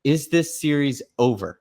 is this series over?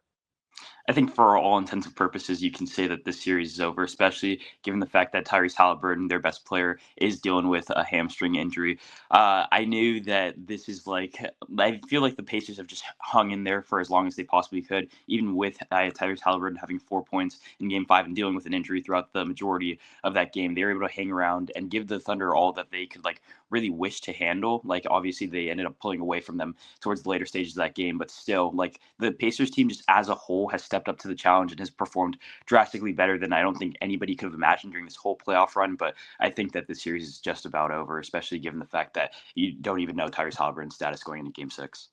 I think for all intents and purposes, you can say that this series is over, especially given the fact that Tyrese Halliburton, their best player, is dealing with a hamstring injury. I knew that this is I feel like the Pacers have just hung in there for as long as they possibly could, even with Tyrese Halliburton having 4 points in Game 5 and dealing with an injury throughout the majority of that game. They were able to hang around and give the Thunder all that they could really wish to handle. Obviously they ended up pulling away from them towards the later stages of that game, but still, the Pacers team just as a whole has stepped up to the challenge and has performed drastically better than I don't think anybody could have imagined during this whole playoff run. But I think that the series is just about over, especially given the fact that you don't even know Tyrese Halliburton's status going into Game 6.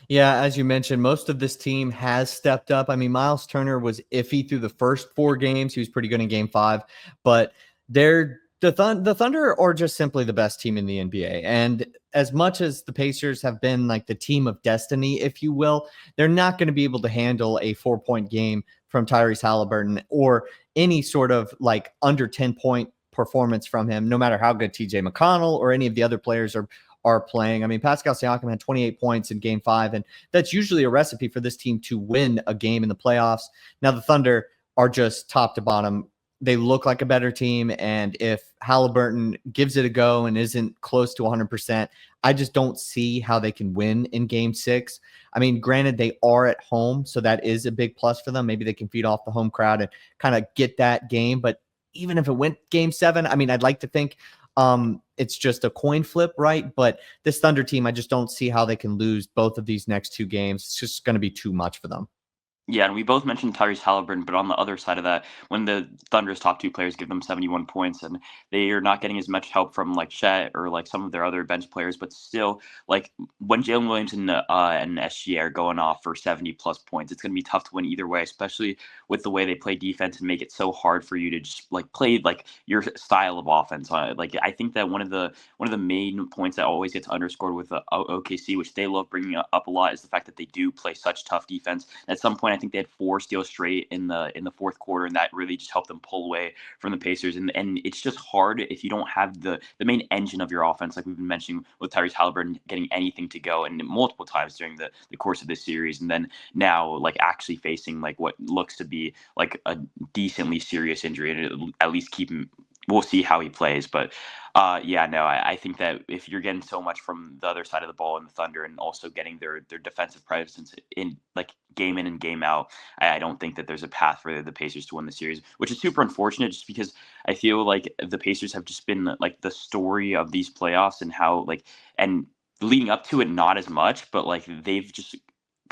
Yeah, as you mentioned, most of this team has stepped up. I mean, Miles Turner was iffy through the first 4 games. He was pretty good in Game 5, but the Thunder are just simply the best team in the NBA. And as much as the Pacers have been like the team of destiny, if you will, they're not going to be able to handle a 4-point game from Tyrese Halliburton or any sort of under 10-point performance from him, no matter how good TJ McConnell or any of the other players are playing. I mean, Pascal Siakam had 28 points in Game 5, and that's usually a recipe for this team to win a game in the playoffs. Now, the Thunder are just top to bottom. They look like a better team, and if Halliburton gives it a go and isn't close to 100%, I just don't see how they can win in Game 6. I mean, granted, they are at home, so that is a big plus for them. Maybe they can feed off the home crowd and kind of get that game, but even if it went Game 7, I mean, I'd like to think it's just a coin flip, right? But this Thunder team, I just don't see how they can lose both of these next 2 games. It's just going to be too much for them. Yeah, and we both mentioned Tyrese Halliburton, but on the other side of that, when the Thunder's top 2 players give them 71 points and they are not getting as much help from Chet or some of their other bench players, but still, when Jalen Williams and SGA are going off for 70 plus points, it's going to be tough to win either way, especially with the way they play defense and make it so hard for you to just play your style of offense. I think that one of the main points that always gets underscored with OKC, which they love bringing up a lot, is the fact that they do play such tough defense. At some point, I think they had 4 steals straight in the fourth quarter, and that really just helped them pull away from the Pacers. And it's just hard if you don't have the main engine of your offense, like we've been mentioning with Tyrese Halliburton getting anything to go, and multiple times during the course of this series, and then now actually facing what looks to be a decently serious injury, and at least keep him. We'll see how he plays, but I think that if you're getting so much from the other side of the ball in the Thunder and also getting their defensive presence in game in and game out, I don't think that there's a path for the Pacers to win the series, which is super unfortunate just because I feel like the Pacers have just been the story of these playoffs and how and leading up to it, not as much, but they've just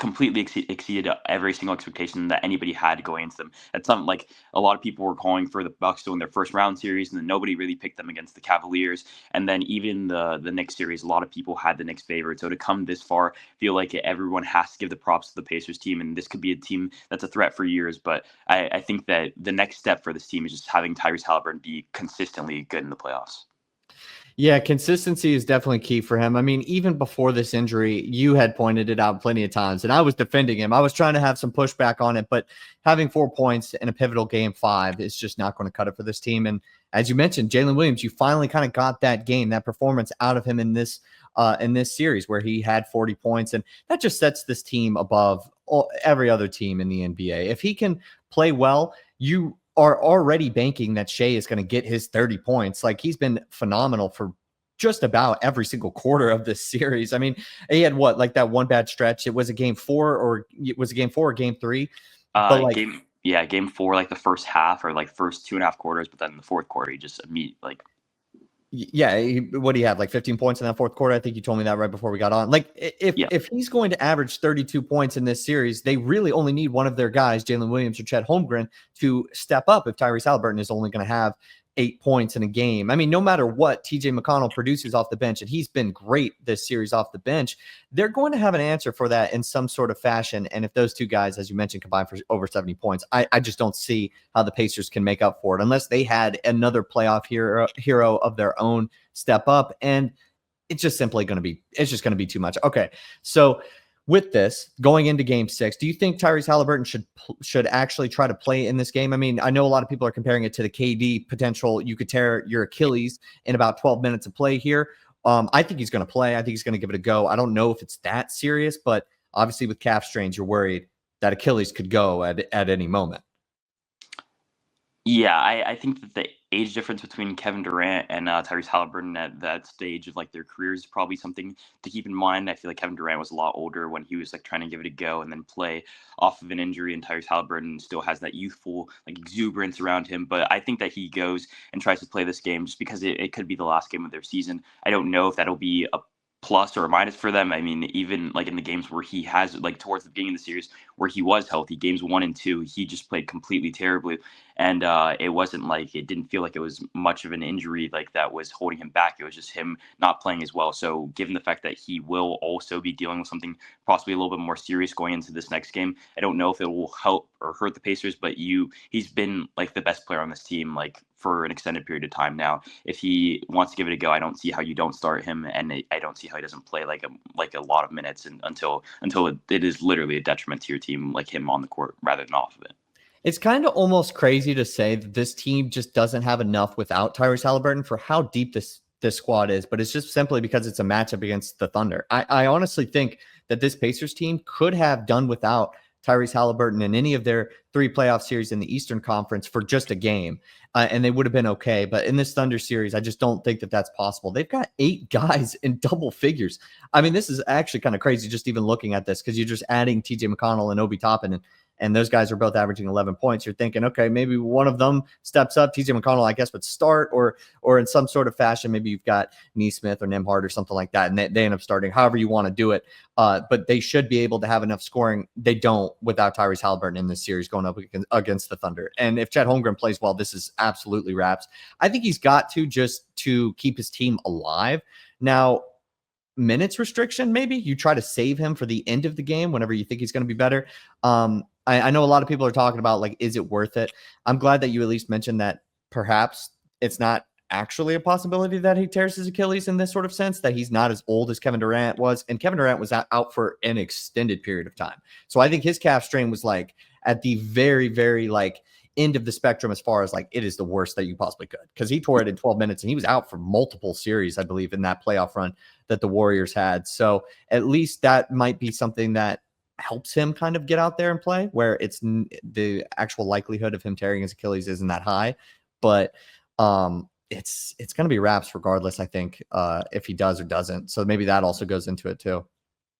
completely exceeded every single expectation that anybody had going into them. At some a lot of people were calling for the Bucks to win their first round series, and then nobody really picked them against the Cavaliers. And then even the Knicks series, a lot of people had the Knicks favored. So to come this far, I feel like everyone has to give the props to the Pacers team, and this could be a team that's a threat for years. But I think that the next step for this team is just having Tyrese Halliburton be consistently good in the playoffs. Yeah, consistency is definitely key for him. I mean, even before this injury, you had pointed it out plenty of times, and I was defending him. I was trying to have some pushback on it, but having 4 points in a pivotal Game 5 is just not going to cut it for this team. And as you mentioned, Jalen Williams, you finally kind of got that game, that performance out of him in this series where he had 40 points, and that just sets this team above every other team in the NBA. If he can play well, you are already banking that Shea is going to get his 30 points. He's been phenomenal for just about every single quarter of this series. I mean, he had that one bad stretch. It was a Game 4, or it was a Game 4 or Game 3. But Game 4, the first half or first 2.5 quarters, but then in the fourth quarter, he just immediately Yeah, what do you have? 15 points in that fourth quarter? I think you told me that right before we got on. If he's going to average 32 points in this series, they really only need one of their guys, Jalen Williams or Chet Holmgren, to step up if Tyrese Halliburton is only going to have 8 points in a game. I mean, no matter what TJ McConnell produces off the bench, and he's been great this series off the bench, they're going to have an answer for that in some sort of fashion. And if those two guys, as you mentioned, combine for over 70 points, I just don't see how the Pacers can make up for it unless they had another playoff hero of their own step up. And it's just simply going to be too much. Okay. So with this going into Game 6, do you think Tyrese Halliburton should actually try to play in this game? I mean, I know a lot of people are comparing it to the KD potential. You could tear your Achilles in about 12 minutes of play here. I think he's going to play. I think he's going to give it a go. I don't know if it's that serious, but Obviously, with calf strains, you're worried that Achilles could go at any moment. Yeah, I think that the age difference between Kevin Durant and Tyrese Halliburton at that stage of like their careers is probably something to keep in mind. I feel like Kevin Durant was a lot older when he was like trying to give it a go and then play off of an injury, and Tyrese Halliburton still has that youthful like exuberance around him. But I think that he goes and tries to play this game just because it could be the last game of their season. I don't know if that'll be a plus or a minus for them. I mean, even like in the games where he has like towards the beginning of the series where he was healthy, games 1 and 2, he just played completely terribly, and it wasn't like it didn't feel like it was much of an injury like that was holding him back. It was just him not playing as well. So given the fact that he will also be dealing with something possibly a little bit more serious going into this next game, I don't know if it will help or hurt the Pacers, but he's been like the best player on this team like for an extended period of time now. If he wants to give it a go, I don't see how you don't start him, and I don't see how he doesn't play like a lot of minutes until it is literally a detriment to your team, like him on the court rather than off of it. It's kind of almost crazy to say that this team just doesn't have enough without Tyrese Halliburton for how deep this squad is, but it's just simply because it's a matchup against the Thunder. I honestly think that this Pacers team could have done without Tyrese Halliburton in any of their 3 playoff series in the Eastern Conference for just a game, and they would have been okay. But in this Thunder series, I just don't think that that's possible. They've got 8 guys in double figures. I mean, this is actually kind of crazy just even looking at this, because you're just adding TJ McConnell and Obi Toppin, and those guys are both averaging 11 points. You're thinking, okay, maybe one of them steps up. TJ McConnell, I guess, would start, or in some sort of fashion, maybe you've got Neesmith or Nembhard or something like that, and they end up starting, however you want to do it. But they should be able to have enough scoring. They don't without Tyrese Halliburton in this series going up against the Thunder. And if Chet Holmgren plays well, this is absolutely wraps. I think he's got to, just to keep his team alive. Now, minutes restriction, maybe you try to save him for the end of the game whenever you think he's going to be better. I know a lot of people are talking about, like, is it worth it? I'm glad that you at least mentioned that perhaps it's not actually a possibility that he tears his Achilles in this sort of sense, that he's not as old as Kevin Durant was. And Kevin Durant was out for an extended period of time. So I think his calf strain was like at the very, very like end of the spectrum as far as like it is the worst that you possibly could, because he tore it in 12 minutes and he was out for multiple series, I believe, in that playoff run that the Warriors had. So at least that might be something that helps him kind of get out there and play, where it's the actual likelihood of him tearing his Achilles isn't that high. But it's going to be wraps regardless, I think, if he does or doesn't. So maybe that also goes into it too.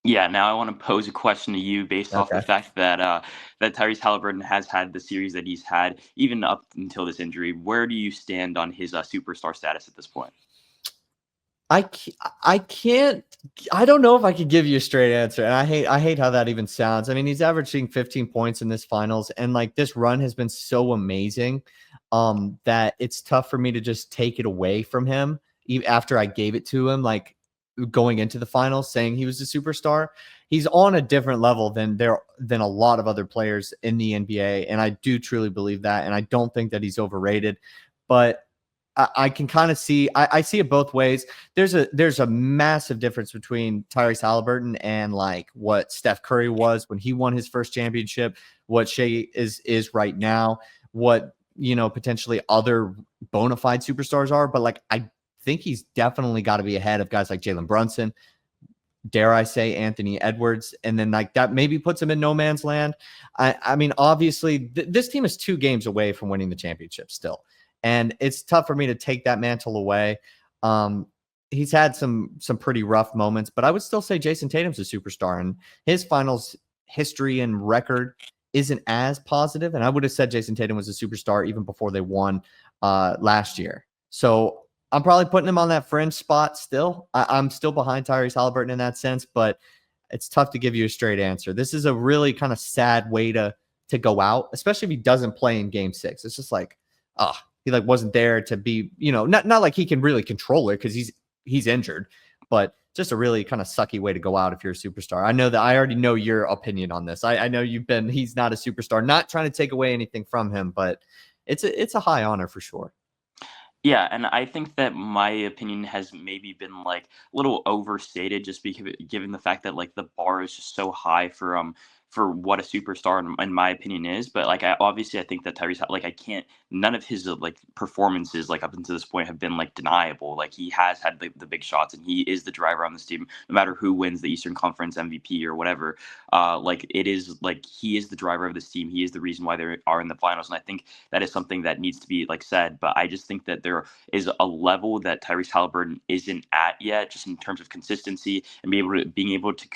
Yeah, now I want to pose a question to you based off the Okay. fact that that Tyrese Halliburton has had the series that he's had, even up until this injury. Where do you stand on his superstar status at this point? I can't. I don't know if I could give you a straight answer, and I hate how that even sounds. I mean, he's averaging 15 points in this finals, and like this run has been so amazing, that it's tough for me to just take it away from him even after I gave it to him. Like going into the finals, saying he was a superstar, he's on a different level than a lot of other players in the NBA, and I do truly believe that, and I don't think that he's overrated, but I can kind of see, I see it both ways. There's a massive difference between Tyrese Halliburton and like what Steph Curry was when he won his first championship, what Shea is right now, what, potentially other bona fide superstars are. But like, I think he's definitely got to be ahead of guys like Jalen Brunson, dare I say Anthony Edwards, and then like that maybe puts him in no man's land. I mean, obviously this team is 2 games away from winning the championship still. And it's tough for me to take that mantle away. He's had some pretty rough moments, but I would still say Jason Tatum's a superstar, and his finals history and record isn't as positive. And I would have said Jason Tatum was a superstar even before they won last year. So I'm probably putting him on that fringe spot still. I'm still behind Tyrese Halliburton in that sense, but it's tough to give you a straight answer. This is a really kind of sad way to go out, especially if he doesn't play in game 6. It's just like, he like wasn't there to be, not like he can really control it because he's injured, but just a really kind of sucky way to go out if you're a superstar. I know that I already know your opinion on this. I know he's not a superstar, not trying to take away anything from him, but it's a high honor for sure. Yeah, and I think that my opinion has maybe been like a little overstated just because given the fact that like the bar is just so high for what a superstar in my opinion is. But like I think that Tyrese like I can't none of his like performances like up until this point have been like deniable. Like he has had the big shots and he is the driver on this team, no matter who wins the Eastern Conference MVP or whatever. Like it is like he is the driver of this team. He is the reason why they are in the finals, and I think that is something that needs to be like said. But I just think that there is a level that Tyrese Halliburton isn't at yet, just in terms of consistency and being able to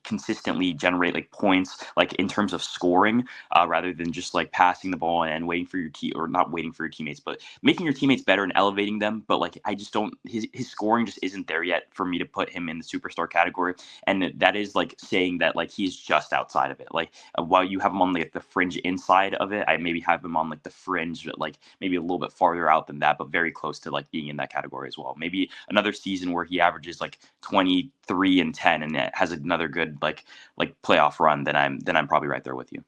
consistently generate like points, like in terms of scoring, rather than just like passing the ball and waiting for your team, or not waiting for your teammates, but making your teammates better and elevating them. But like I just don't his scoring just isn't there yet for me to put him in the superstar category, and that is like saying that like he's just outside of it. Like while you have him on like the fringe inside of it, I maybe have him on like the fringe, like maybe a little bit farther out than that, but very close to like being in that category as well. Maybe another season where he averages like 23 and 10 and it has another good like playoff run, then I'm probably right there with you.